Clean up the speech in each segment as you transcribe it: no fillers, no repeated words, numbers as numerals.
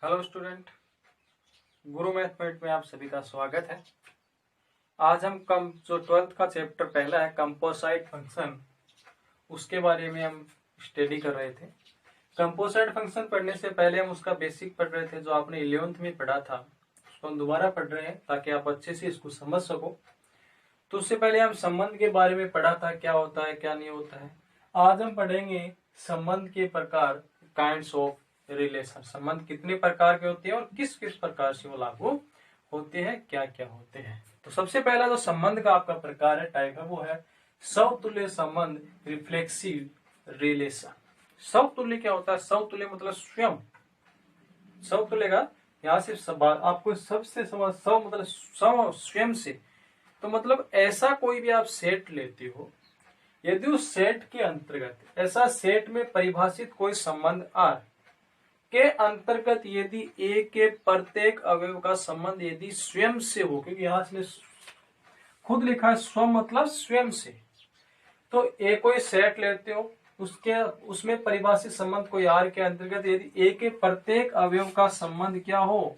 Hello student, गुरु mathematics में आप सभी का स्वागत है। आज हम जो 12th का चैप्टर पहला है कंपोजिट फंक्शन, उसके बारे में हम स्टडी कर रहे थे। कंपोजिट फंक्शन पढ़ने से पहले हम उसका बेसिक पढ़ रहे थे, जो आपने 11th में पढ़ा था, उसको हम दोबारा पढ़ रहे हैं ताकि आप अच्छे से इसको समझ सको। तो उससे पहले हम संबंध के बारे में पढ़ा था, क्या होता है क्या नहीं होता है। आज हम पढ़ेंगे संबंध के प्रकार, काइंड्स ऑफ रिलेशन। संबंध कितने प्रकार के होते हैं और किस किस प्रकार से वो लागू होते हैं, क्या क्या होते हैं। तो सबसे पहला जो संबंध का आपका प्रकार है, टाइप है, वो है समतुल्य संबंध, रिफ्लेक्सिव रिलेशन। समतुल्य क्या होता है? समतुल्य मतलब स्वयं। समतुल्य का यहाँ से आपको सबसे समझ, सम मतलब स्वयं से, तो मतलब ऐसा कोई भी आप सेट लेते हो, यदि उस सेट के अंतर्गत, ऐसा सेट में परिभाषित कोई संबंध आर के अंतर्गत यदि ए के प्रत्येक अवयव का संबंध यदि स्वयं से हो, क्योंकि यहां से खुद लिखा है स्व मतलब स्वयं से, तो ए कोई सेट लेते हो, उसमें परिभाषित संबंध कोई आर के अंतर्गत यदि ए के प्रत्येक अवयव का संबंध क्या हो,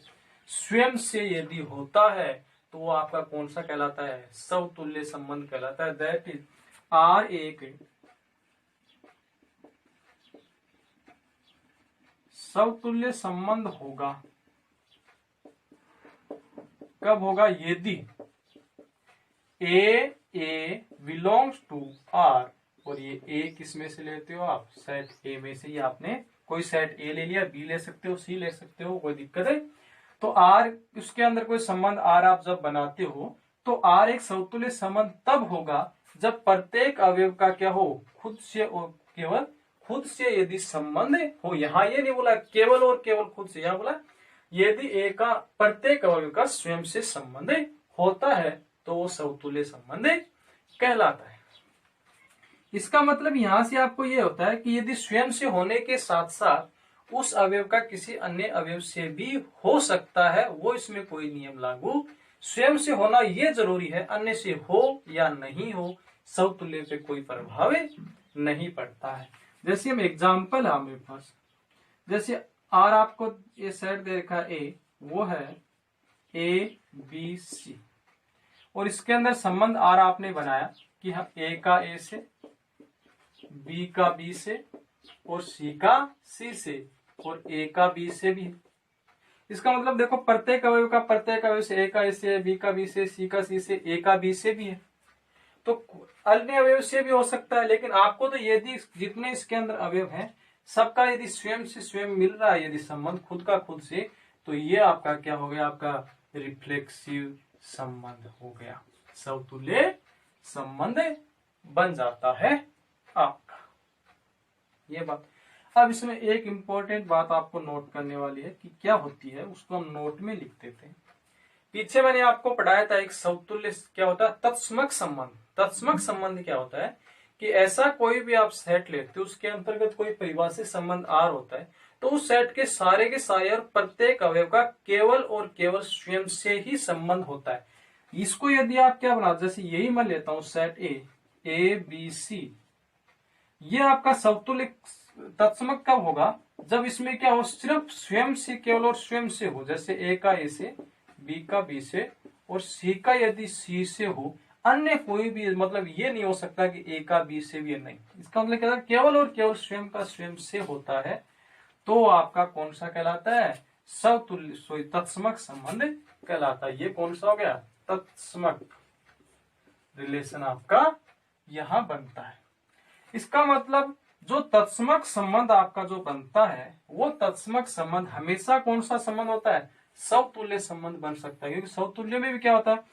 स्वयं से यदि होता है, तो वो आपका कौन सा कहलाता है? समतुल्य संबंध कहलाता है। दैट इज आर एक समतुल्य संबंध होगा। कब होगा? यदि ए बिलोंग्स टू आर, और ये ए किस में से लेते हो आप? सेट ए में से। ये आपने कोई सेट ए ले लिया, बी ले सकते हो, सी ले सकते हो, कोई दिक्कत है? तो आर, उसके अंदर कोई संबंध आर आप जब बनाते हो, तो आर एक समतुल्य संबंध तब होगा जब प्रत्येक अवयव का क्या हो, खुद से और केवल खुद से यदि संबंध हो। यहाँ ये नहीं बोला केवल और केवल खुद से, यहाँ बोला यदि ए का प्रत्येक अवयव का स्वयं से संबंध होता है, तो वो समतुल्य संबंध कहलाता है। इसका मतलब यहां से आपको ये होता है कि यदि स्वयं से होने के साथ साथ उस अवयव का किसी अन्य अवयव से भी हो सकता है, वो इसमें कोई नियम लागू, स्वयं से होना ये जरूरी है, अन्य से हो या नहीं हो, समतुल्य पे कोई प्रभाव नहीं पड़ता है। जैसे हम एग्जाम्पल है मेरे पास, जैसे आर आपको ये सेट दे रखा है ए, वो है ए बी सी, और इसके अंदर संबंध आर आपने बनाया कि हम ए का ए से, बी का बी से, और सी का सी से, और ए का बी से भी। इसका मतलब देखो, प्रत्येक अवयव का प्रत्येक अवयव से, ए का ए से, बी का बी से, सी का सी से, ए का बी से भी है, तो अन्य अवयव से भी हो सकता है। लेकिन आपको तो यदि जितने इसके अंदर अवयव हैं, सबका यदि स्वयं से स्वयं मिल रहा है, यदि संबंध खुद का खुद से, तो ये आपका क्या हो गया? आपका रिफ्लेक्सिव संबंध हो गया, समतुल्य संबंध बन जाता है आपका। ये बात। अब इसमें एक इंपॉर्टेंट बात आपको नोट करने वाली है कि क्या होती है, उसको हम नोट में लिख देते हैं। पीछे मैंने आपको पढ़ाया था एक समतुल्य क्या होता है, तत्समक संबंध। तत्समक संबंध क्या होता है कि ऐसा कोई भी आप सेट लेते हो, उसके अंतर्गत कोई परिभाषित संबंध आर होता है, तो उस सेट के सारे और प्रत्येक अवयव का केवल और केवल स्वयं से ही संबंध होता है। इसको यदि आप क्या बना, जैसे यही मैं लेता हूं सेट ए बी सी, ये आपका समतुल्य तत्समक कब होगा? जब इसमें क्या हो, सिर्फ स्वयं से केवल और स्वयं से हो। जैसे ए का ए से, बी का बी से, और सी का यदि सी से हो, अन्य कोई भी, मतलब ये नहीं हो सकता कि ए का बी से भी नहीं। इसका मतलब क्या है? केवल और केवल स्वयं का स्वयं से होता है, तो आपका कौन सा कहलाता है? समतुल्य तत्समक संबंध कहलाता है। ये कौन सा हो गया? तत्समक रिलेशन आपका यहां बनता है। इसका मतलब जो तत्समक संबंध आपका जो बनता है, वो तत्समक संबंध हमेशा कौन सा संबंध होता है? समतुल्य संबंध बन सकता है। क्योंकि समतुल्य में भी क्या होता है,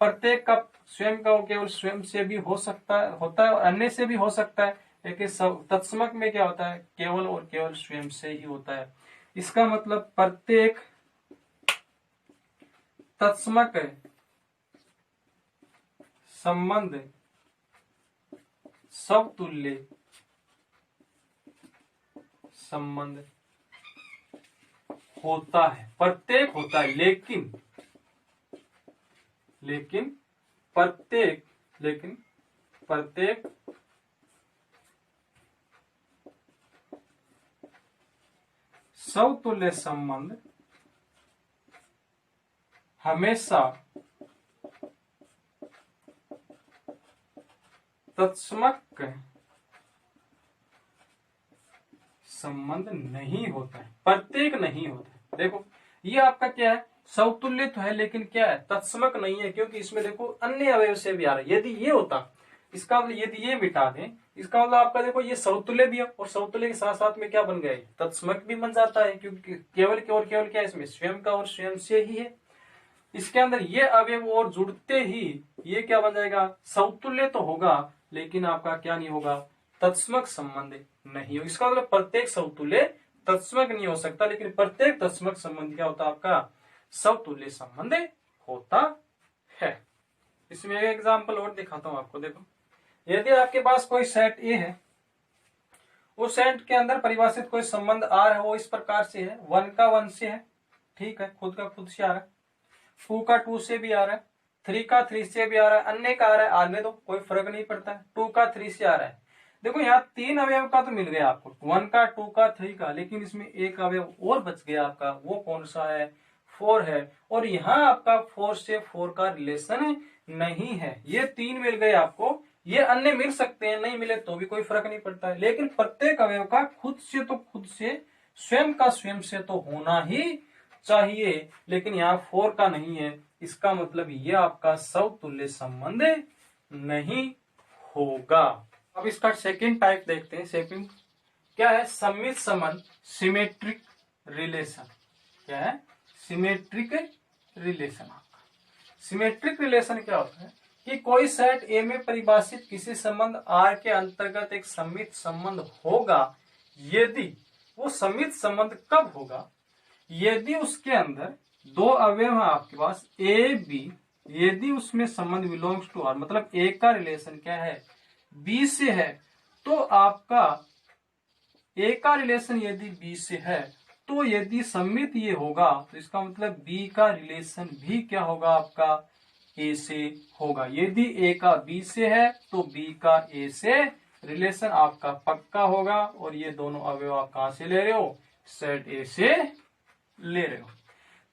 प्रत्येक का स्वयं का केवल स्वयं से भी हो सकता है, होता है, और अन्य से भी हो सकता है। लेकिन तत्समक में क्या होता है? केवल और केवल स्वयं से ही होता है। इसका मतलब प्रत्येक तत्समक संबंध समतुल्य संबंध होता है, प्रत्येक होता है, लेकिन प्रत्येक समतुल्य संबंध हमेशा तत्समक संबंध नहीं होता है, प्रत्येक नहीं होता है। देखो ये आपका क्या है, समतुल्य तो है लेकिन क्या है, तत्समक नहीं है, क्योंकि इसमें देखो अन्य अवयव से भी आ रहा है। यदि ये होता, इसका मतलब यदि ये मिटा दें, इसका मतलब आपका देखो ये समतुल्य भी है और समतुल्य के साथ साथ में क्या बन गया, तत्समक भी बन जाता है, क्योंकि केवल केवल क्या इसमें स्वयं का और स्वयं से ही है। इसके अंदर ये अवयव और जुड़ते ही ये क्या बन जाएगा, समतुल्य तो होगा लेकिन आपका क्या नहीं होगा, तत्समक संबंध नहीं हो। इसका मतलब प्रत्येक समतुल्य तत्समक नहीं हो सकता, लेकिन प्रत्येक तत्समक संबंध क्या होता है, आपका समतुल्य संबंध होता है। इसमें एक एग्जांपल और दिखाता हूं आपको। देखो यदि आपके पास कोई सेट ए है, उस सेट के अंदर परिभाषित कोई संबंध आर है, वो इस प्रकार से है, 1 का 1 से है, ठीक है, खुद का खुद से आ रहा है, 2 का 2 से भी आ रहा है, 3 का 3 से भी आ रहा है, अन्य का आ रहा है, आने दो कोई फर्क नहीं पड़ता है, 2 का 3 से आ रहा है। देखो यहाँ 3 अवयव का तो मिल गया आपको, 1 का 2 का 3 का, लेकिन इसमें एक अवयव और बच गया आपका, वो कौन सा है, 4 है। और यहाँ आपका 4 से 4 का रिलेशन नहीं है। ये 3 मिल गए आपको, ये अन्य मिल सकते हैं, नहीं मिले तो भी कोई फर्क नहीं पड़ता है, लेकिन प्रत्येक अवयव का खुद से तो खुद से, स्वयं का स्वयं से तो होना ही चाहिए, लेकिन यहाँ 4 का नहीं है। इसका मतलब ये आपका समतुल्य संबंध नहीं होगा। अब इसका सेकंड टाइप देखते हैं। सेकंड क्या है, सममित संबंध, सिमेट्रिक रिलेशन। क्या है, सिमेट्रिक रिलेशन। आपका सिमेट्रिक रिलेशन क्या होता है कि कोई सेट ए में परिभाषित किसी संबंध आर के अंतर्गत एक सममित संबंध होगा, यदि वो सममित संबंध कब होगा, यदि उसके अंदर 2 अवयव है आपके पास ए बी, यदि उसमें संबंध बिलोंग्स टू आर, मतलब ए का रिलेशन क्या है, बी से है, तो आपका ए का रिलेशन यदि बी से है, तो यदि सममित ये होगा तो इसका मतलब बी का रिलेशन भी क्या होगा, आपका ए से होगा। यदि ए का बी से है तो बी का ए से रिलेशन आपका पक्का होगा। और ये दोनों अवयव आप कहां से ले रहे हो, सेट ए से ले रहे हो,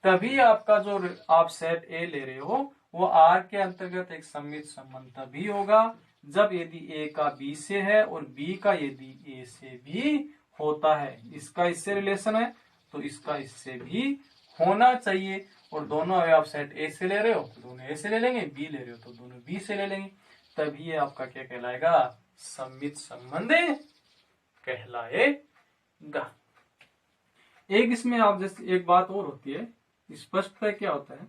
तभी आपका जो आप सेट ए ले रहे हो वो आर के अंतर्गत एक सममित संबंध तभी होगा जब यदि ए का बी से है और बी का यदि ए से भी होता है। इसका इससे रिलेशन है तो इसका इससे भी होना चाहिए। और दोनों अगर आप सेट ए से ले रहे हो तो दोनों ए से ले लेंगे, बी ले रहे हो तो दोनों बी से ले लेंगे, तभी ये आपका क्या कहलाएगा, सममित संबंध कहलाएगा। एक इसमें आप जैसे एक बात और होती है, स्पष्टता क्या होता है,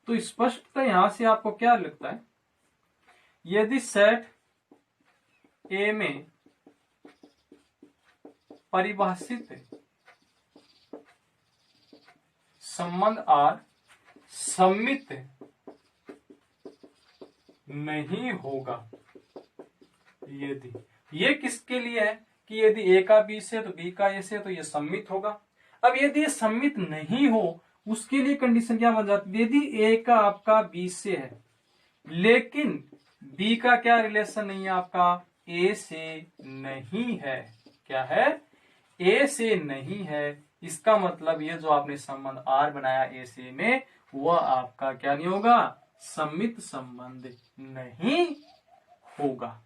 तो स्पष्टता यहां से आपको क्या लगता है, यदि सेट ए में परिभाषित संबंध आर सममित नहीं होगा, यदि ये किसके लिए है कि यदि ए का बी से तो बी का ए से, तो ये सममित होगा। अब यदि ये सममित नहीं हो उसके लिए कंडीशन क्या बन जाती है, यदि ए का आपका बी से है लेकिन बी का क्या रिलेशन नहीं है, आपका ए से नहीं है, क्या है, ए से नहीं है। इसका मतलब ये जो आपने संबंध आर बनाया ए से में, वह आपका क्या नहीं होगा, सममित संबंध नहीं होगा।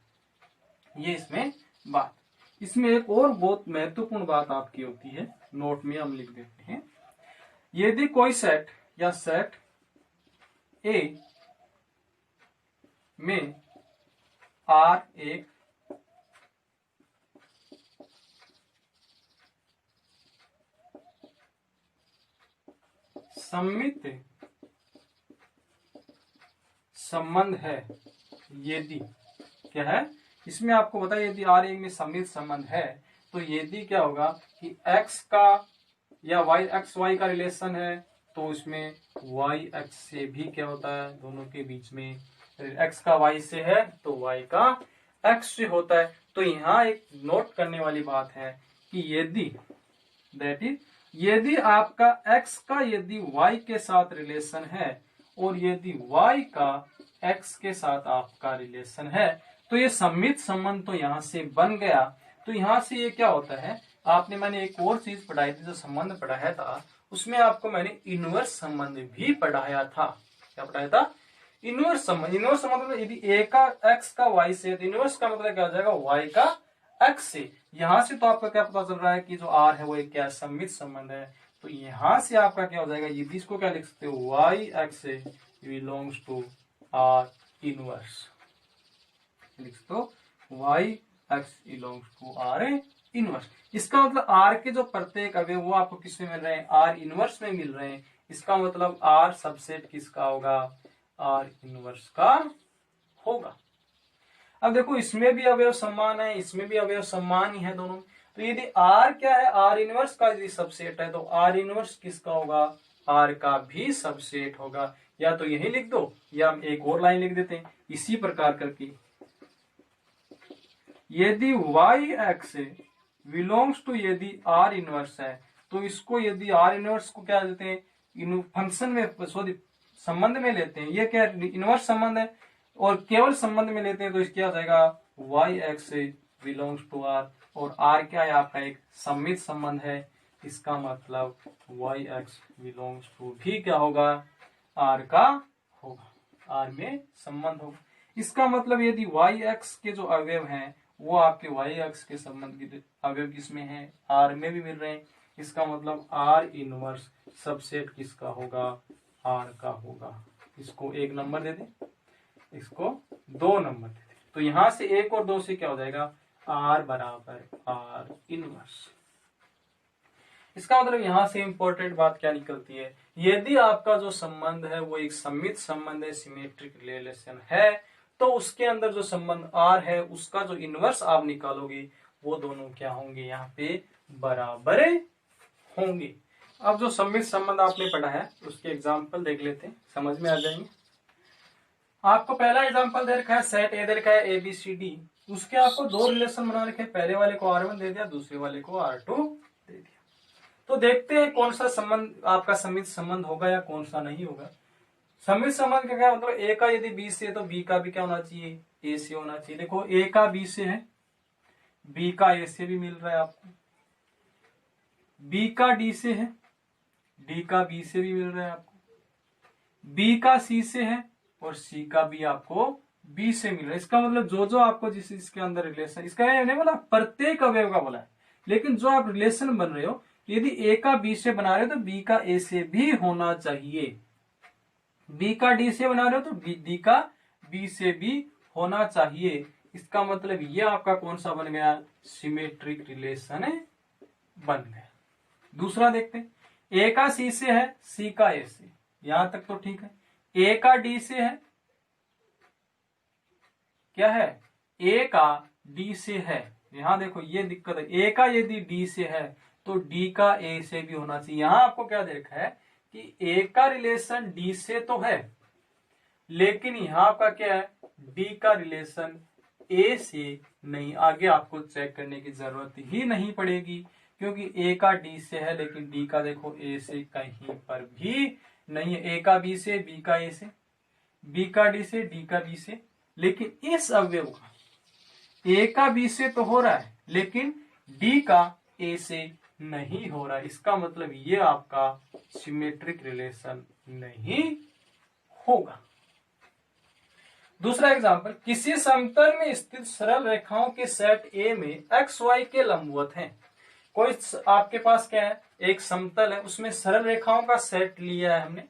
ये इसमें बात। इसमें एक और बहुत महत्वपूर्ण बात आपकी होती है, नोट में हम लिख देते हैं, यदि कोई सेट या सेट ए में आर एक सममित संबंध है, यदि क्या है, इसमें आपको बताया यदि आर एक में सममित संबंध है तो यदि क्या होगा कि x का या y x y का रिलेशन है तो उसमें y x से भी क्या होता है, दोनों के बीच में x का y से है तो y का x से होता है। तो यहाँ एक नोट करने वाली बात है कि यदि दैट इज यदि आपका x का यदि y के साथ रिलेशन है और यदि y का x के साथ आपका रिलेशन है तो ये सममित संबंध तो यहाँ से बन गया। तो यहाँ से ये क्या होता है आपने मैंने एक और चीज पढ़ाई थी, जो संबंध पढ़ाया था उसमें आपको मैंने इनवर्स संबंध भी पढ़ाया था। क्या पढ़ाया था? इनवर्स संबंध। इनवर्स संबंध मतलब यदि ए का एक्स का वाई से, तो इनवर्स का मतलब क्या हो जाएगा? वाई का एक्स से। यहां से तो आपका क्या पता चल रहा है कि जो आर है वो एक क्या सममित संबंध है। तो यहां से आपका क्या हो जाएगा? यदि इसको क्या लिख सकते हो? वाई एक्स से बिलोंग्स टू आर इनवर्स। लिख सकते हो y x belongs to R inverse. इसका मतलब आर के जो प्रत्येक अवयव वो आपको किसमें मिल रहे हैं? आर इनवर्स में मिल रहे हैं। इसका मतलब आर सबसेट किसका होगा? आर इनवर्स का होगा। अब देखो इसमें भी अवयव समान है, इसमें भी अवयव समान ही है दोनों। तो यदि आर क्या है? आर इनवर्स का यदि सबसेट है, तो आर इनवर्स किसका होगा? आर का भी सबसेट होगा। या तो यही लिख दो, या हम एक और लाइन लिख देते हैं इसी प्रकार करके। यदि वाई एक्स बिलोंग्स टू, यदि आर इनवर्स है, तो इसको यदि आर इनवर्स को क्या देते हैं? फंक्शन में सॉरी संबंध में लेते हैं। ये क्या इनवर्स संबंध है, और केवल संबंध में लेते हैं तो क्या हो जाएगा? Y x belongs to R, और आर क्या है? आपका एक सममित संबंध है। इसका मतलब वाई एक्स बिलोंग्स टू भी क्या होगा? आर का होगा, आर में संबंध होगा। इसका मतलब यदि वाई एक्स के जो अवयव हैं वो आपके वाई एक्स के संबंध के अवयव किसमें है? आर में भी मिल रहे हैं। इसका मतलब आर इनवर्स सबसेट किसका होगा? आर का होगा। इसको 1 नंबर दे दें, इसको 2 नंबर दे दें। तो यहां से 1 और 2 से क्या हो जाएगा? आर बराबर आर इनवर्स। इसका मतलब यहां से इंपॉर्टेंट बात क्या निकलती है? यदि आपका जो संबंध है वो एक सममित संबंध है, सिमेट्रिक रिलेशन है, तो उसके अंदर जो संबंध आर है उसका जो इनवर्स आप निकालोगे वो दोनों क्या होंगे? यहाँ पे बराबर होंगे। अब जो सममित संबंध आपने पढ़ा है उसके एग्जाम्पल देख लेते हैं, समझ में आ जाएंगे। आपको पहला एग्जाम्पल दे रखा है, सेट ए दे रखा है ABCD। उसके आपको 2 रिलेशन बना रखे, पहले वाले को R1 दे दिया, दूसरे वाले को R2 दे दिया। तो देखते हैं कौन सा संबंध आपका सममित संबंध होगा या कौन सा नहीं होगा। सममित संबंध का क्या मतलब? ए का यदि बी से है तो बी का भी क्या होना चाहिए? ए से होना चाहिए। देखो ए का बी से है, बी का ए से भी मिल रहा है आपको। बी का डी से है, डी का बी से भी मिल रहा है आपको। बी का सी से है और सी का भी आपको बी से मिल रहा है। इसका मतलब जो जो आपको जिस इसके अंदर रिलेशन, इसका नहीं बोला प्रत्येक अवयव का बोला है, लेकिन जो आप रिलेशन बन रहे हो यदि ए का बी से बना रहे हो तो बी का ए से भी होना चाहिए। बी का डी से बना रहे हो तो डी का बी से भी होना चाहिए। इसका मतलब ये आपका कौन सा बन गया? सिमेट्रिक रिलेशन बन गया। दूसरा देखते हैं, ए का सी से है, सी का ए से, यहां तक तो ठीक है। ए का डी से है, क्या है? ए का डी से है। यहां देखो ये दिक्कत है, ए का यदि डी से है तो डी का ए से भी होना चाहिए। यहां आपको क्या देखा है कि ए का रिलेशन डी से तो है, लेकिन यहां आपका क्या है? डी का रिलेशन ए से नहीं। आगे आपको चेक करने की जरूरत ही नहीं पड़ेगी, क्योंकि ए का डी से है लेकिन डी का देखो ए से कहीं पर भी नहीं है। ए का बी से, बी का ए से, बी का डी से, डी का बी से, लेकिन इस अवयव का ए का बी से तो हो रहा है लेकिन डी का ए से नहीं हो रहा है। इसका मतलब ये आपका सिमेट्रिक रिलेशन नहीं होगा। दूसरा एग्जांपल, किसी समतल में स्थित सरल रेखाओं के सेट ए में एक्स वाई के लंबवत हैं। कोई आपके पास क्या है? एक समतल है, उसमें सरल रेखाओं का सेट लिया है हमने।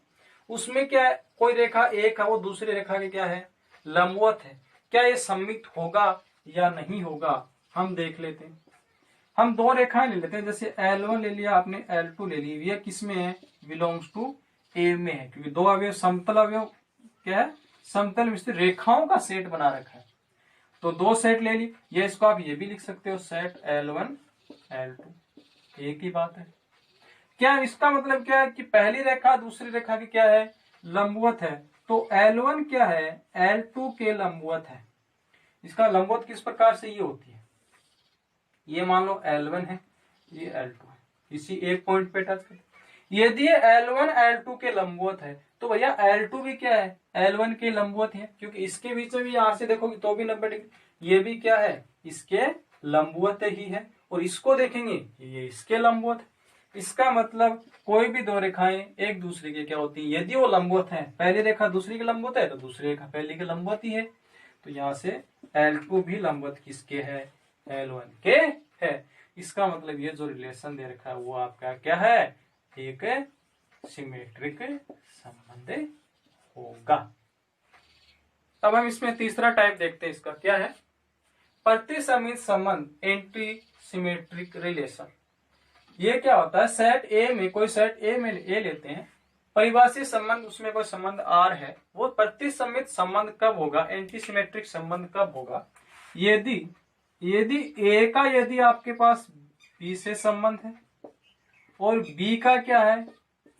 उसमें क्या है? कोई रेखा एक है, वो दूसरी रेखा के क्या है? लंबवत है। क्या ये सममित होगा या नहीं होगा? हम देख लेते हैं। हम 2 रेखाएं ले लेते हैं, जैसे L1 ले लिया आपने, L2 ले ली। ये किसमें है? बिलोंग्स टू ए में है, क्योंकि 2 अवयव समतल अवयव क्या है? समतल में स्थित रेखाओं का सेट बना रखा है। तो 2 सेट ले ली। ये इसको आप ये भी लिख सकते हो, सेट L1 L2, एक ही बात है। क्या इसका मतलब क्या है कि पहली रेखा दूसरी रेखा की क्या है? लंबवत है। तो L1 क्या है? L2 के लंबवत है। इसका लंबवत किस प्रकार से ये होती है? ये मान लो L1 है, ये L2 है, इसी एक पॉइंट पे टच करते। यदि ये L1 L2 के लंबवत है तो भैया L2 भी क्या है? L1 के लंबवत है, क्योंकि इसके बीच में भी यहां से देखोगे तो भी 90 डिग्री, ये भी क्या है? इसके लंबवत ही है। और इसको देखेंगे ये इसके लंबवत। इसका मतलब कोई भी दो रेखाएं एक दूसरे के क्या होती है, यदि वो लंबवत हैं, पहली रेखा दूसरी के लंबवत है तो दूसरी रेखा पहली के लंबवत ही है। तो यहाँ से L2 भी लंबवत किसके है, L1 के है। इसका मतलब ये जो रिलेशन दे रखा है वो आपका क्या है, एक सिमेट्रिक संबंध होगा। अब हम इसमें तीसरा टाइप देखते हैं, इसका क्या है, प्रतिसमित संबंध, एंटी सिमेट्रिक रिलेशन। ये क्या होता है, सेट ए में कोई सेट ए में ए लेते हैं, परिभाषित संबंध उसमें कोई संबंध आर है, वो प्रतिसमित संबंध कब होगा, एंटी सिमेट्रिक संबंध कब होगा, यदि ए का यदि आपके पास बी से संबंध है और बी का क्या है,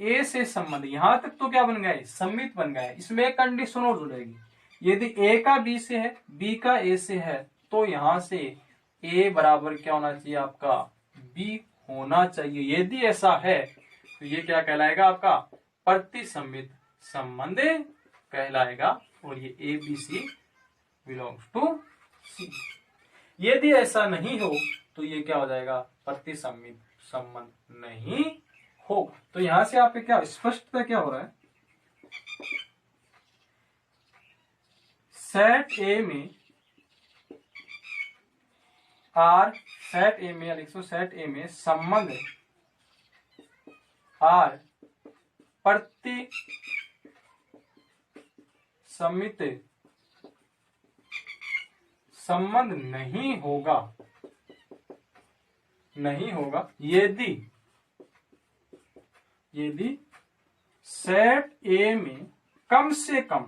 ए से संबंध। यहां तक तो क्या बन गया है, सम्मित बन गया है। इसमें एक कंडीशन और जुड़ेगी, यदि ए का बी से है, बी का ए से है, तो यहां से ए बराबर क्या होना चाहिए, आपका बी होना चाहिए। यदि ऐसा है तो ये क्या कहलाएगा, आपका प्रतिसमित संबंध कहलाएगा, और ये a b c belongs to c. यदि ऐसा नहीं हो तो ये क्या हो जाएगा, प्रतिसमित संबंध नहीं होगा। तो यहां से आपके क्या स्पष्टता क्या हो रहा है, सेट ए में आर, सेट ए में लिख दो, सेट ए में संबंध आर प्रतिसमित संबंध नहीं होगा यदि सेट ए में कम से कम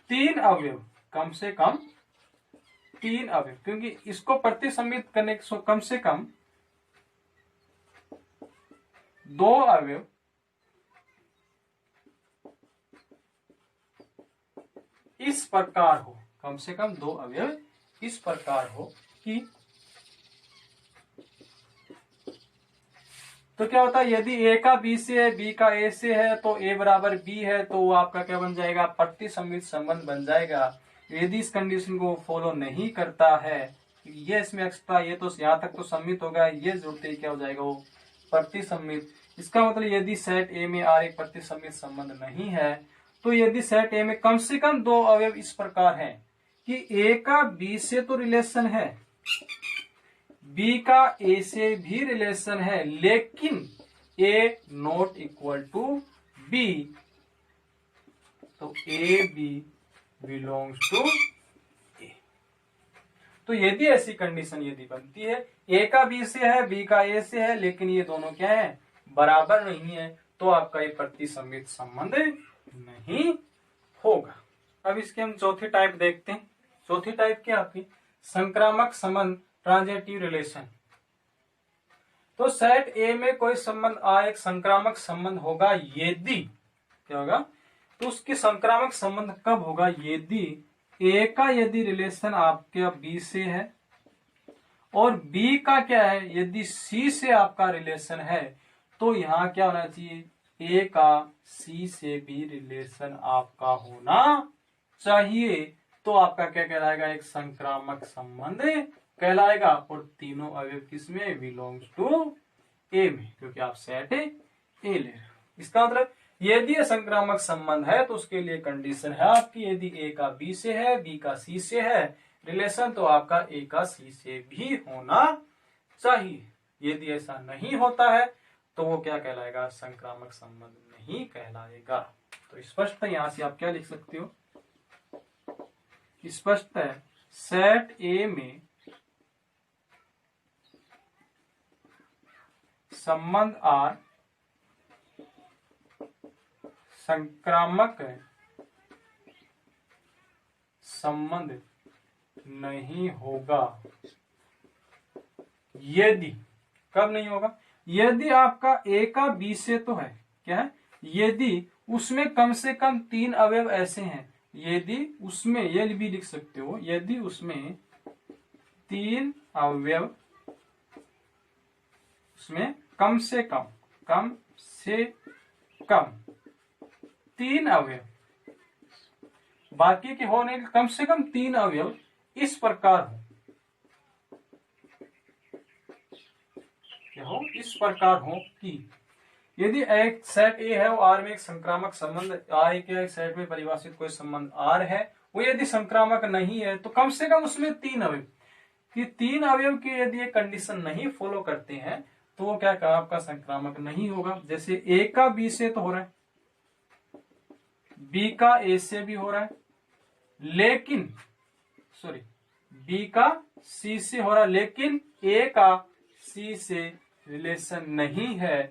तीन अवयव, कम से कम तीन अवयव, क्योंकि इसको प्रतिसमित करने के कम से कम दो अवयव इस प्रकार हो, कम से कम दो अवयव इस प्रकार हो कि, तो क्या होता है, यदि ए का बी से है, बी का ए से है, तो ए बराबर बी है, तो वो आपका क्या बन जाएगा, प्रतिसमित संबंध बन जाएगा। यदि इस कंडीशन को फॉलो नहीं करता है, ये इसमें एक्स्ट्रा, ये तो यहाँ तक तो सम्मित होगा, ये जुड़ते ही क्या हो जाएगा, वो प्रतिसमित। इसका मतलब यदि सेट ए में आर एक प्रतिसमित संबंध नहीं है, तो यदि सेट ए में कम से कम दो अवयव इस प्रकार हैं कि ए का बी से तो रिलेशन है, बी का ए से भी रिलेशन है, लेकिन ए नॉट इक्वल टू बी, तो a b belongs to a. तो यदि ऐसी कंडीशन यदि बनती है, ए का बी से है, बी का ए से है, लेकिन ये दोनों क्या है, बराबर नहीं है, तो आपका ये प्रतिसमित संबंध नहीं होगा। अब इसके हम चौथी टाइप देखते हैं। चौथी टाइप क्या आपकी, संक्रामक संबंध, ट्रांजिटिव रिलेशन। तो सेट ए में कोई संबंध आ एक संक्रामक संबंध होगा, यदि क्या होगा, तो उसकी संक्रामक संबंध कब होगा, यदि ए का यदि रिलेशन आपके बी से है और बी का क्या है, यदि सी से आपका रिलेशन है, तो यहां क्या होना चाहिए, ए का सी से भी रिलेशन आपका होना चाहिए, तो आपका क्या कहलाएगा, एक संक्रामक संबंध कहलाएगा। और तीनों अवयव किसमें, बिलोंग्स टू ए में, क्योंकि आप सेट ए ले रहे हो। इसका मतलब यदि ये संक्रामक संबंध है तो उसके लिए कंडीशन है आपकी, यदि ए का बी से है, बी का सी से है रिलेशन, तो आपका ए का सी से भी होना चाहिए। यदि ऐसा नहीं होता है तो वो क्या कहलाएगा, संक्रामक संबंध नहीं कहलाएगा। तो स्पष्ट है, यहां से आप क्या लिख सकते हो, स्पष्ट है, सेट ए में संबंध आर संक्रामक संबंध नहीं होगा। यदि, कब नहीं होगा, यदि आपका ए का बी से तो है, क्या है, यदि उसमें कम से कम तीन अवयव ऐसे हैं, यदि उसमें, ये भी लिख सकते हो, यदि उसमें तीन अवयव, उसमें कम से कम तीन अवयव, बाकी के होने कम से कम तीन अवयव इस प्रकार हो, क्या हो, इस प्रकार हो कि यदि एक सेट ए है वो आर में एक संक्रामक संबंध आर के सेट में परिभाषित कोई संबंध आर है, वो यदि संक्रामक नहीं है तो कम से कम उसमें 3 अवयव, कि 3 अवयव की यदि ये कंडीशन नहीं फॉलो करते हैं तो वो क्या कहा आपका संक्रामक नहीं होगा। जैसे ए का बी से तो हो रहा है, बी का ए से भी हो रहा है, लेकिन बी का सी से हो रहा है, लेकिन ए का सी से रिलेशन नहीं है,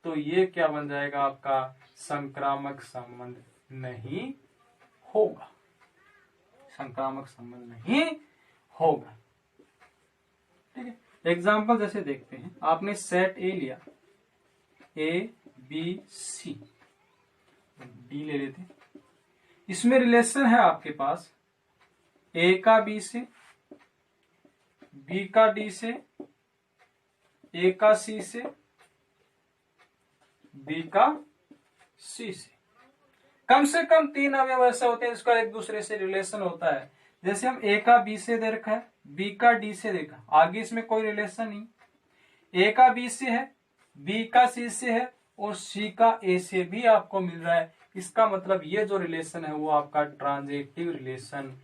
तो ये क्या बन जाएगा आपका संक्रामक संबंध नहीं होगा, संक्रामक संबंध नहीं होगा। ठीक है, एग्जाम्पल जैसे देखते हैं, आपने सेट ए लिया, ए बी सी, डी ले लेते, इसमें रिलेशन है आपके पास ए का बी से, बी का डी से, ए का सी से, बी का सी से। कम से कम 3 अवयव ऐसे होते हैं जिसका एक दूसरे से रिलेशन होता है। जैसे हम ए का बी से दे रखा है, बी का डी से देखा, आगे इसमें कोई रिलेशन नहीं, ए का बी से है, बी का सी से है और सी का ए से भी आपको मिल रहा है। इसका मतलब ये जो रिलेशन है वो आपका ट्रांजेक्टिव रिलेशन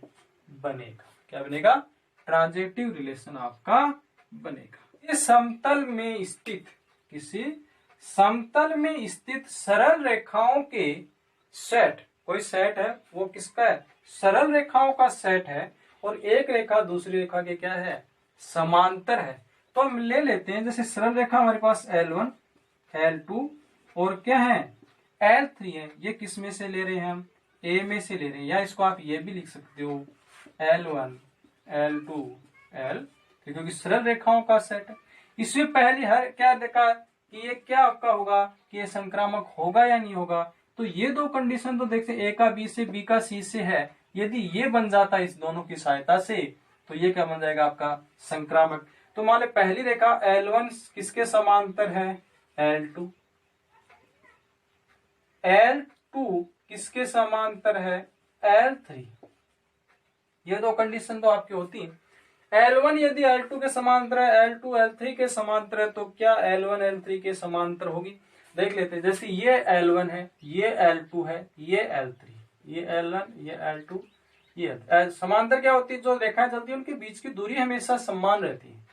बनेगा। क्या बनेगा? ट्रांजेक्टिव रिलेशन आपका बनेगा। ये समतल में स्थित, किसी समतल में स्थित सरल रेखाओं के सेट, कोई सेट है वो किसका है? सरल रेखाओं का सेट है और एक रेखा दूसरी रेखा के क्या है? समांतर है। तो हम ले लेते हैं, जैसे सरल रेखा हमारे पास L1, L2 और क्या है L3 है। ये किस में से ले रहे हैं? हम A में से ले रहे हैं, या इसको आप ये भी लिख सकते हो L1, L2, L3, क्योंकि सरल रेखाओं का सेट है। इसमें पहले हर क्या देखा कि ये क्या आपका होगा कि ये संक्रामक होगा या नहीं होगा। तो ये दो कंडीशन तो देखते, ए का बी से, बी का सी से है, यदि ये बन जाता है इस दोनों की सहायता से तो ये क्या बन जाएगा आपका संक्रामक। तो मान लो पहली रेखा L1 किसके समांतर है? L2। L2 किसके समांतर है? L3। ये दो कंडीशन तो आपकी होती है। L1 यदि L2 के समांतर है, L2 L3 के समांतर है, तो क्या L1 L3 के समांतर होगी? देख लेते हैं। जैसे ये L1 है, ये L2 है, ये L3, ये L1, ये L2, ये समांतर क्या होती है? जो रेखाएं चलती है उनके बीच की दूरी हमेशा समान रहती है।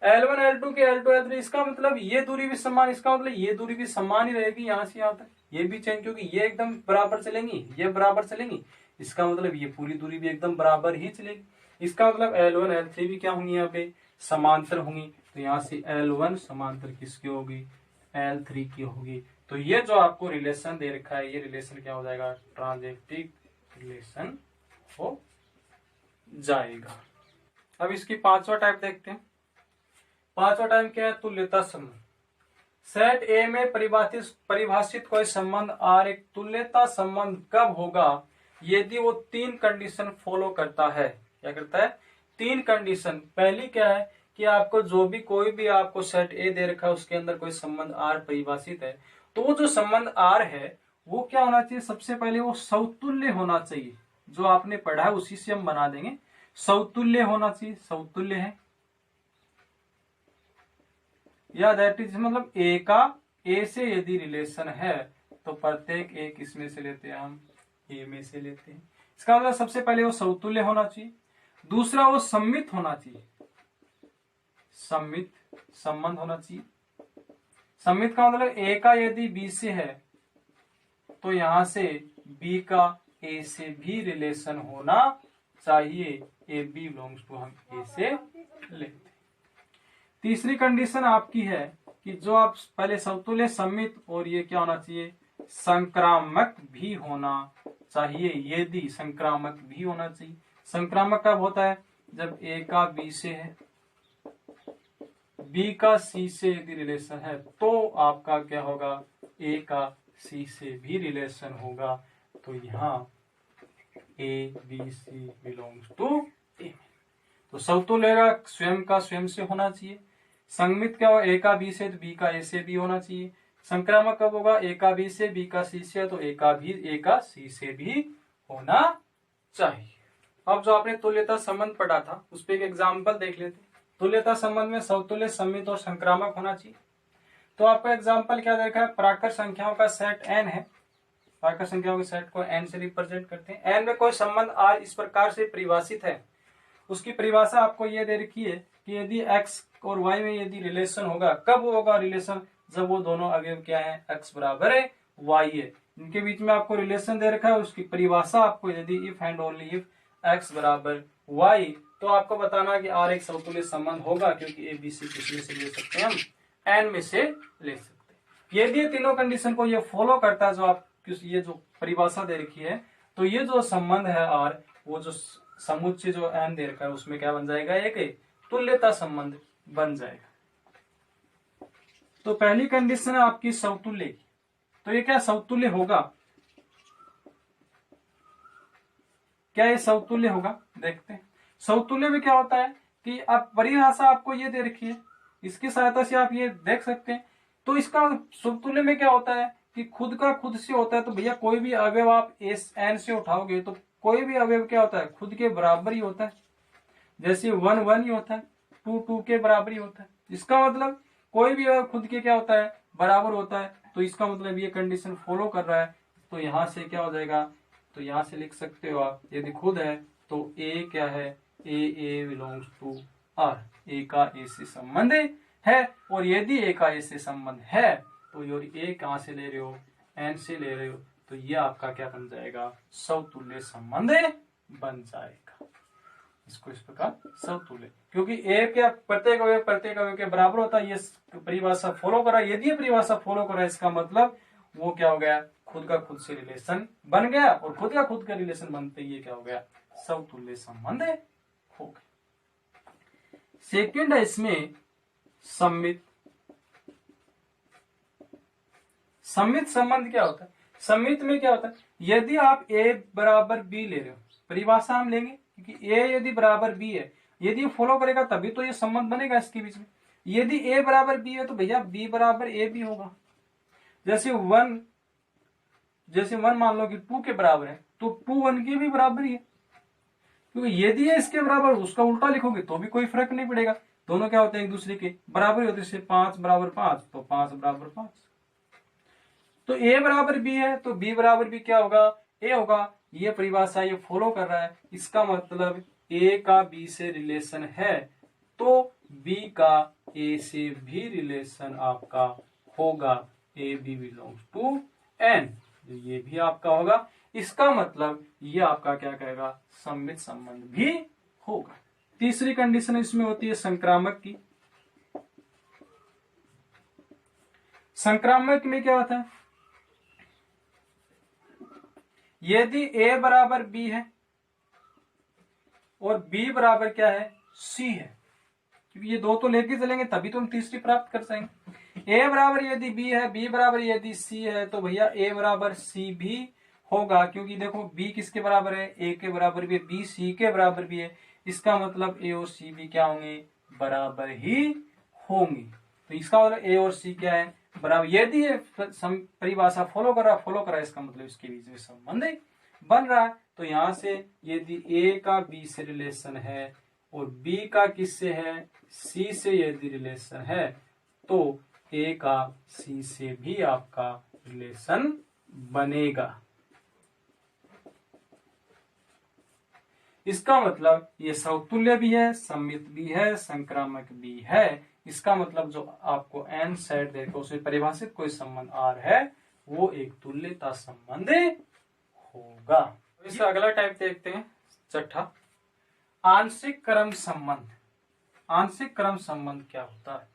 L1 L2 के L2 L3, इसका मतलब ये दूरी भी समान, इसका मतलब ये दूरी भी समान ही रहेगी यहाँ से यहाँ तक। ये भी चेंज, क्योंकि ये एकदम बराबर चलेंगी, ये बराबर चलेंगी, इसका मतलब ये पूरी दूरी भी एकदम बराबर ही चलेगी। इसका मतलब L1 L3 भी क्या होंगी? यहाँ पे समांतर होंगी। तो यहाँ से L1 समांतर किसकी होगी? L3 की होगी। तो ये जो आपको रिलेशन दे रखा है, ये रिलेशन क्या हो जाएगा? ट्रांजेक्टिव रिलेशन हो जाएगा। अब इसकी पांचवा टाइप देखते हैं। पांचवा टाइप क्या है? तुल्यता संबंध। सेट ए में परिभाषित कोई संबंध R एक तुल्यता संबंध कब होगा? यदि वो 3 कंडीशन फॉलो करता है। क्या करता है? 3 कंडीशन। पहली क्या है कि आपको जो भी कोई भी आपको सेट ए दे रखा है उसके अंदर कोई संबंध R परिभाषित है, तो वो जो संबंध R है वो क्या होना चाहिए? सबसे पहले वो समतुल्य होना चाहिए। जो आपने पढ़ा है उसी से हम बना देंगे। समतुल्य होना चाहिए, समतुल्य है, या दैट इज मतलब ए का ए से यदि रिलेशन है तो प्रत्येक एक इसमें से लेते हैं, हम ए में से लेते हैं। इसका मतलब सबसे पहले वो समतुल्य होना चाहिए। दूसरा वो सम्मित होना चाहिए, सम्मित संबंध होना चाहिए। सम्मित का मतलब ए का यदि बी से है तो यहां से बी का ए से भी रिलेशन होना चाहिए। ए बी बिलोंग्स टू हम ए से लेते हैं। तीसरी कंडीशन आपकी है कि जो आप पहले समतुल्य, सम्मित और ये क्या होना चाहिए? संक्रामक भी होना चाहिए। यदि संक्रामक भी होना चाहिए। संक्रामक कब होता है? जब ए का बी से है, बी का सी से यदि रिलेशन है तो आपका क्या होगा? ए का सी से भी रिलेशन होगा। तो यहाँ a b c belongs to a. तो समतुल्य स्वयं का स्वयं से होना चाहिए। संमित क्या होगा? ए का बी से तो बी का ए से भी होना चाहिए। संक्रामक कब होगा? ए का बी से, बी का सी से, तो ए का सी से भी होना चाहिए। अब जो आपने तुल्यता संबंध पढ़ा था उस पर एक एग्जाम्पल देख लेते। तुल्यता संबंध में समतुल्य, सममित और संक्रामक होना चाहिए। तो आपका एग्जाम्पल क्या देखा है, प्राकृत संख्याओं का सेट n है। प्राकृत संख्याओं के सेट को n से रिप्रेजेंट करते हैं। n में कोई संबंध r इस प्रकार से परिभाषित है, उसकी परिभाषा आपको ये दे रखी है कि यदि x और y में यदि रिलेशन होगा, कब होगा रिलेशन, जब वो दोनों अवयव क्या है, x बराबर है y है, इनके बीच में आपको रिलेशन दे रखा है। उसकी परिभाषा आपको यदि if and only if x बराबर y, तो आपको बताना कि r एक समतुल्य संबंध होगा, क्योंकि a b c किसमें से ले सकते हैं, हम n में से ले सकते हैं। यदि ये तीनों कंडीशन को ये फॉलो करता है, जो आप ये जो परिभाषा दे रखी है, तो ये जो संबंध है r, वो जो समुच्चय जो n दे रखा है उसमें क्या बन जाएगा, एक तुल्यता संबंध बन जाएगा। तो पहली कंडीशन है आपकी समतुल्य की, तो ये क्या समतुल्य होगा, क्या ये समतुल्य होगा, देखते हैं। समतुल्य में क्या होता है कि आप परिभाषा आपको ये दे रखी है, इसकी सहायता से आप ये देख सकते हैं। तो इसका समतुल्य में क्या होता है कि खुद का खुद से होता है। तो भैया कोई भी अवयव आप n से उठाओगे तो कोई भी अवयव क्या होता है, खुद के बराबर ही होता है। जैसे 1 1 ही होता है, 2 2 के बराबर ही होता है। इसका मतलब कोई भी अवयव खुद के क्या होता है, बराबर होता है। तो इसका मतलब ये कंडीशन फॉलो कर रहा है। तो यहां से क्या हो जाएगा, तो यहां से लिख सकते हो आप, यदि खुद है तो a क्या है, a belongs to r, a का a से संबंध है। और यदि a का a से संबंध है तो ये a कहां से ले रहे हो, n से ले रहे हो, तो ये आपका क्या बन जाएगा, समतुल्य संबंध बन जाएगा। इसको इस प्रकार समतुल्य, क्योंकि a क्या प्रत्येक अवयव के बराबर होता है। ये परिभाषा फॉलो कर रहा है। यदि ये परिभाषा फॉलो कर रहा है, इसका मतलब वो क्या हो गया, खुद का खुद से रिलेशन बन गया, और खुद का खुद का रिलेशन बनते ही क्या हो गया, समतुल्य संबंध हो गया। सेकंड है इसमें सममित। सममित संबंध क्या होता है, सममित में क्या होता है, यदि आप a बराबर b ले रहे हो, परिभाषा हम लेंगे क्योंकि a यदि बराबर b है, यदि फॉलो करेगा तभी तो ये संबंध बनेगा इसके बीच में। यदि a बराबर b है तो भैया b बराबर a भी होगा। जैसे 1 मान लो कि 2 के बराबर है, तो 2 1 के भी बराबर ही है। क्योंकि यदि ये इसके बराबर, उसका उल्टा लिखोगे तो भी कोई फर्क नहीं पड़ेगा, दोनों क्या होते हैं, एक दूसरे के बराबर होते हैं। 5 बराबर 5 तो 5 बराबर 5। तो a बराबर b है तो b बराबर भी क्या होगा, a होगा। ये परिभाषा ये फॉलो कर रहा है। इसका मतलब a का b से रिलेशन है तो b का a से भी रिलेशन आपका होगा, a b belongs to n, ये भी आपका होगा। इसका मतलब ये आपका क्या कहेगा, सममित संबंध भी होगा। तीसरी कंडीशन इसमें होती है संक्रामक की। संक्रामक में क्या होता है, यदि a बराबर b है और b बराबर क्या है, c है, क्योंकि ये दो तो लेके चलेंगे तभी तो हम तीसरी प्राप्त कर सकेंगे। a बराबर यदि b है, b बराबर यदि c है, तो भैया a बराबर c भी होगा, क्योंकि देखो b किसके बराबर है, a के बराबर भी है, b c के बराबर भी है। इसका मतलब a और c भी क्या होंगे, बराबर ही होंगे। तो इसका मतलब a और c क्या है, बराबर। यदि ये परिभाषा फॉलो कर रहा है, इसका मतलब इसके बीच में संबंध बन रहा है। तो यहां से यदि a का b से रिलेशन है और b का किससे है, c से यदि रिलेशन है, तो a का c से भी आपका रिलेशन बनेगा। इसका मतलब ये समतुल्य भी है, सममित भी है, संक्रामक भी है। इसका मतलब जो आपको n सेट देखो उसमें परिभाषित कोई संबंध r है, वो एक तुल्यता संबंध होगा। इसका अगला टाइप देखते हैं, छठा, आंशिक क्रम संबंध। आंशिक क्रम संबंध क्या होता है,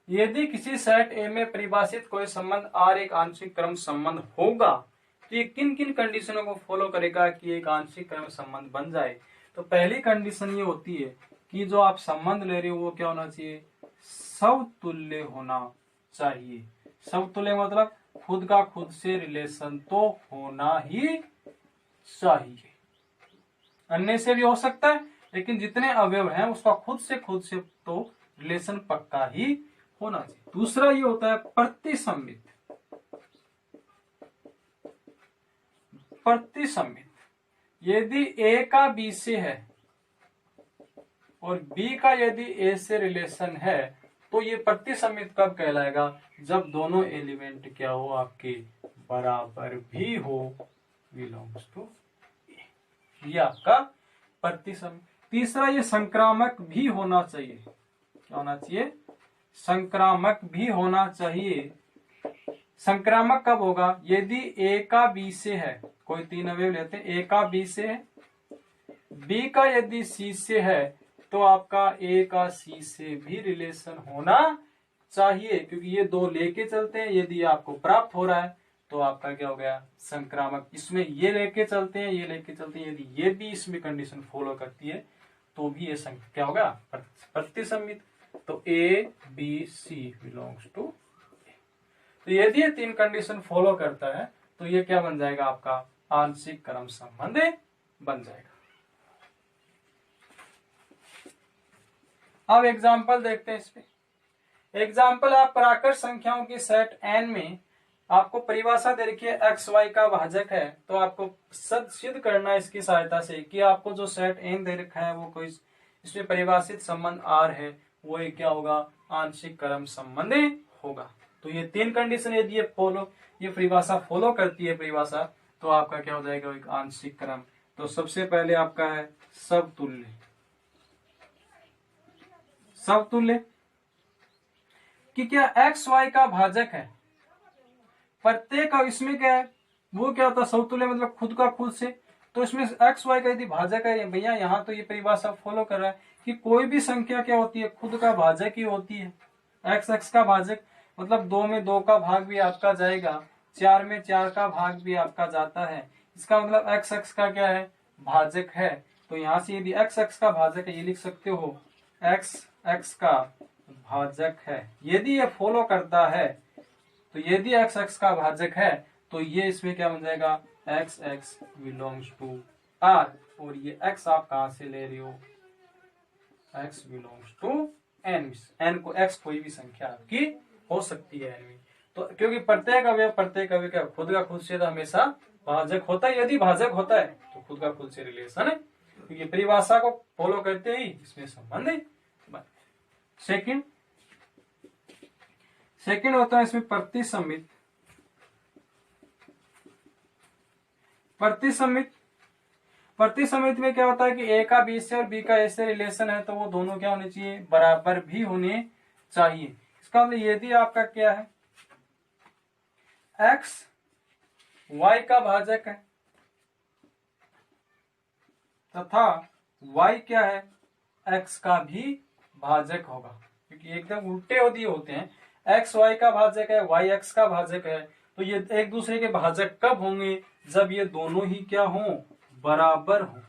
यदि किसी सेट A में परिभाषित कोई संबंध R एक आंशिक क्रम संबंध होगा, तो ये किन किन कंडीशनों को फॉलो करेगा कि एक आंशिक क्रम संबंध बन जाए। तो पहली कंडीशन ये होती है कि जो आप संबंध ले रहे हो वो क्या होना चाहिए, समतुल्य होना चाहिए। समतुल्य मतलब खुद का खुद से रिलेशन तो होना ही चाहिए। अन्य से भी हो सकता है, लेकिन जितने अवयव हैं उसका खुद से तो रिलेशन पक्का ही होना चाहिए। दूसरा ये होता है प्रतिसम्मित। प्रतिसम्मित यदि ए का बी से है और बी का यदि ए से रिलेशन है तो ये प्रतिसमित कब कहलाएगा, जब दोनों एलिमेंट क्या हो आपके बराबर भी हो, बिलोंग्स टू ए, ये आपका प्रतिसमित। तीसरा, ये संक्रामक भी होना चाहिए। क्या होना चाहिए, संक्रामक भी होना चाहिए। संक्रामक कब होगा, यदि ए का बी से है, कोई तीन अवयव लेते हैं, ए का बी से है, बी का यदि सी से है, तो आपका ए का सी से भी रिलेशन होना चाहिए, क्योंकि ये दो लेके चलते हैं। यदि आपको प्राप्त हो रहा है तो आपका क्या हो गया, संक्रामक। इसमें ये लेके चलते हैं, ये लेके चलते हैं, यदि ये भी इसमें कंडीशन फॉलो करती है तो भी ये क्या होगा, प्रतिसमित। तो a b c belongs to. तो यदि ये तीन कंडीशन फॉलो करता है तो ये क्या बन जाएगा, आपका आंशिक क्रम संबंध बन जाएगा। अब एग्जाम्पल देखते हैं इसमें। एग्जाम्पल, आप प्राकृत संख्याओं की सेट n में आपको परिभाषा दे रखी है एक्स वाई का भाजक है, तो आपको सिद्ध करना है इसकी सहायता से कि आपको जो सेट n दे रखा है वो कोई इसमें परिभाषित संबंध r है, वो एक क्या होगा, आंशिक क्रम संबंध होगा। तो ये तीन कंडीशन यदि ये परिभाषा फॉलो करती है परिभाषा, तो आपका क्या हो जाएगा, एक आंशिक क्रम। तो सबसे पहले आपका है समतुल्य। समतुल्य कि क्या एक्स वाई का भाजक है, प्रत्येक इसमें क्या है, वो क्या होता है समतुल्य मतलब खुद का खुद से। तो इसमें एक्स वाई का यदि भाजक है, भैया यहाँ तो ये परिभाषा फॉलो कर रहा है कि कोई भी संख्या क्या होती है, खुद का भाजक ही होती है। एक्स एक्स का भाजक मतलब 2 में 2 का भाग भी आपका जाएगा, 4 में 4 का भाग भी आपका जाता है। इसका मतलब एक्स एक्स का क्या है, भाजक है। तो यहाँ से यदि एक्स एक्स का भाजक है, ये लिख सकते हो एक्स एक्स का भाजक है। यदि ये फॉलो करता है तो यदि एक्स एक्स का भाजक है तो ये इसमें क्या बन जाएगा, x x belongs to R. और ये एक्स आप कहां से ले रहे हो, x belongs to N. N को एक्स कोई भी संख्या आपकी हो सकती है एन में। तो क्योंकि प्रत्येक अवयव का खुद का खुद से तो हमेशा भाजक होता है। यदि भाजक होता है तो खुद का खुद से रिलेशन है, क्योंकि परिभाषा को फॉलो करते ही इसमें संबंध है। सेकंड होता है इसमें प्रतिसमित। प्रतिसमित में क्या होता है कि ए का बी से और बी का ए से रिलेशन है, तो वो दोनों क्या होने चाहिए, बराबर भी होने चाहिए। इसका मतलब यदि आपका क्या है, एक्स वाई का भाजक है तथा वाई क्या है, एक्स का भी भाजक होगा, क्योंकि एकदम उल्टे होते हैं। एक्स वाई का भाजक है, वाई एक्स का भाजक है, तो ये एक दूसरे के भाजक कब होंगे, जब ये दोनों ही क्या हों, बराबर हो।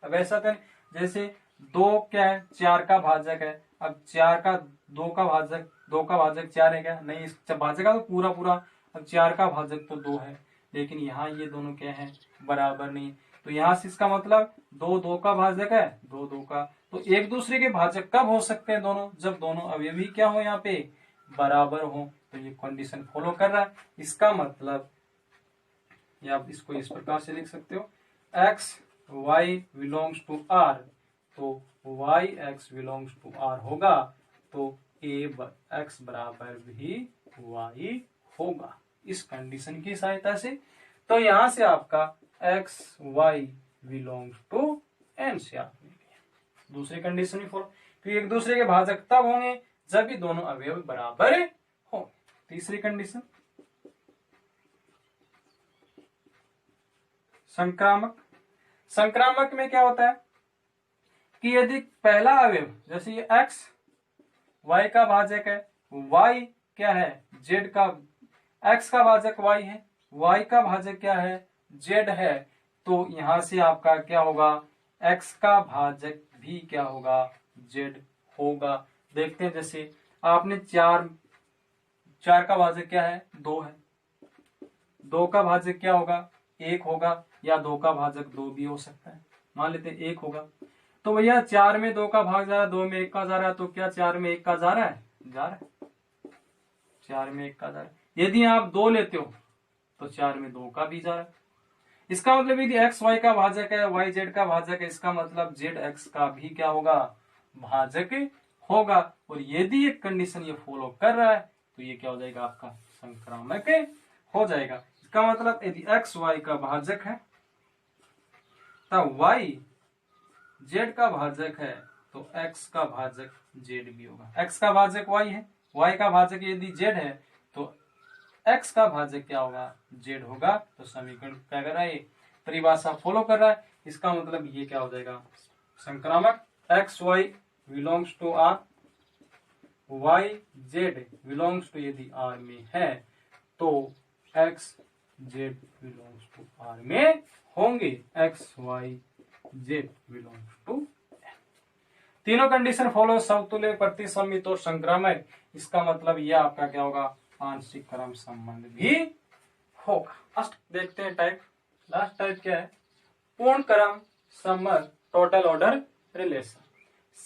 अब ऐसा करें जैसे 2 क्या है, 4 का भाजक है। अब 4 का 2 का भाजक 4 है क्या, नहीं, इस भाजक का तो पूरा। अब 4 का भाजक तो 2 है, लेकिन यहाँ ये दोनों क्या है, बराबर नहीं। तो यहाँ से इसका मतलब 2 का भाजक है, 2 का। तो एक दूसरे के भाजक कब हो सकते हैं दोनों, जब दोनों अवयवी क्या हो, यहाँ पे बराबर हो। तो ये कंडीशन फॉलो कर रहा है। इसका मतलब या आप इसको इस प्रकार से लिख सकते हो, x y belongs to R, तो y x belongs to R होगा, तो ए एक्स बराबर भी वाई होगा, इस कंडीशन की सहायता से। तो यहां से आपका x y belongs to N से आप दूसरी कंडीशन भी फॉलो, क्योंकि एक दूसरे के भाजक तब होंगे जब भी दोनों अवयव बराबर हो। तीसरी कंडीशन संक्रामक में क्या होता है कि यदि पहला अवयव, जैसे ये एक्स वाई का भाजक है, वाई क्या है, जेड का, एक्स का भाजक वाई है, वाई का भाजक क्या है, जेड है, तो यहां से आपका क्या होगा, एक्स का भाजक भी क्या होगा, जेड होगा। देखते हैं, जैसे आपने 4 का भाजक क्या है, 2 है, 2 का भाजक क्या होगा, 1 होगा, या 2 का भाजक 2 भी हो सकता है, मान लेते हैं 1 होगा। तो भैया 4 में 2 का भाग जा रहा है, 2 में 1 का जा रहा है, तो क्या 4 में 1 का जा रहा है, 4 में 1 का जा रहा है। यदि आप 2 लेते हो तो 4 में 2 का भी जा रहा है। इसका मतलब यदि एक्स वाई का भाजक है, वाई जेड का भाजक है, इसका मतलब जेड एक्स का भी क्या होगा, भाजक होगा। और यदि एक कंडीशन ये फॉलो कर रहा है तो ये क्या हो जाएगा, आपका संक्रामक हो जाएगा। इसका मतलब यदि एक्स वाई का भाजक है तब वाई जेड का भाजक है तो एक्स का भाजक जेड भी होगा। एक्स का भाजक वाई है, वाई का भाजक यदि जेड है तो एक्स का भाजक क्या होगा, जेड होगा। तो समीकरण क्या कर रहा है, परिभाषा फॉलो कर रहा है। इसका मतलब ये क्या हो जाएगा, संक्रामक x y belongs to R, y z belongs to यदि आर में है तो x z belongs to R में होंगे। X y z belongs to, तीनों कंडीशन फॉलो, समतुल्य, प्रतिसमित और संक्रामक। इसका मतलब ये आपका क्या होगा, आंशिक क्रम संबंध भी होगा। लास्ट देखते हैं टाइप। लास्ट टाइप क्या है, पूर्ण क्रम संबंध, टोटल ऑर्डर रिलेशन।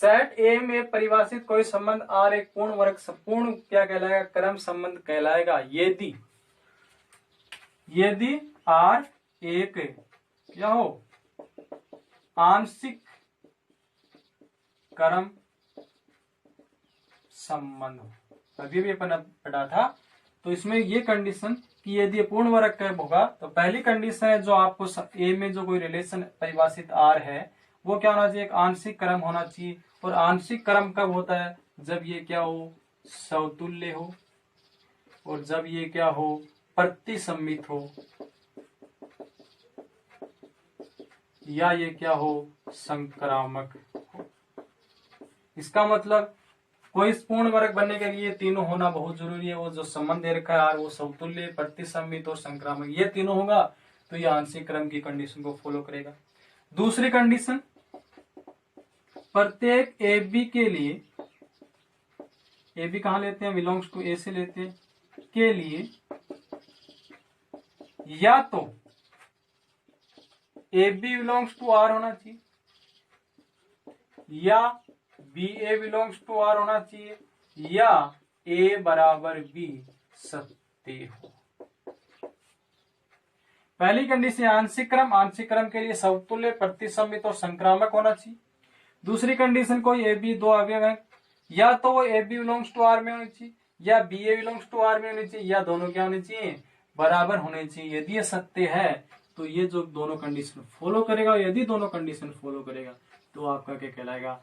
सेट ए में परिभाषित कोई संबंध आर एक पूर्ण वर्ग पूर्ण क्या कहलाएगा, क्रम संबंध कहलाएगा यदि आर एक क्या हो, आंशिक क्रम संबंध हो। अभी भी अपन पढ़ा था, तो इसमें ये कंडीशन कि यदि पूर्ण वर्ग का होगा तो पहली कंडीशन है जो आपको ए में जो कोई रिलेशन परिभाषित आर है वो क्या होना चाहिए, एक आंशिक क्रम होना चाहिए। और आंशिक क्रम कब होता है, जब ये क्या हो, समतुल्य हो, और जब ये क्या हो, प्रतिसमित हो, या ये क्या हो, संक्रामक हो। इसका मतलब कोई पूर्ण वर्ग बनने के लिए तीनों होना बहुत जरूरी है। वो जो संबंध दे रखा है वो समतुल्य, प्रतिसमित और संक्रामक, ये तीनों होगा तो ये आंशिक क्रम की कंडीशन को फॉलो करेगा। दूसरी कंडीशन, प्रत्येक ए बी के लिए, ए बी कहां लेते हैं, बिलोंग्स टू ए से लेते हैं, के लिए या तो a b belongs to R होना चाहिए या b a belongs to R होना चाहिए या ए बराबर बी सत्य हो। पहली कंडीशन आंशिक क्रम के लिए समतुल्य, प्रतिसमित और संक्रामक होना चाहिए। दूसरी कंडीशन, कोई ए बी दो अवयव है, या तो वो a b belongs to R में होनी चाहिए या b a belongs to R में होनी चाहिए, या दोनों क्या होने चाहिए, बराबर होने चाहिए। यदि ये सत्य है तो ये जो दोनों कंडीशन फॉलो करेगा, यदि दोनों कंडीशन फॉलो करेगा तो आपका क्या कहलाएगा,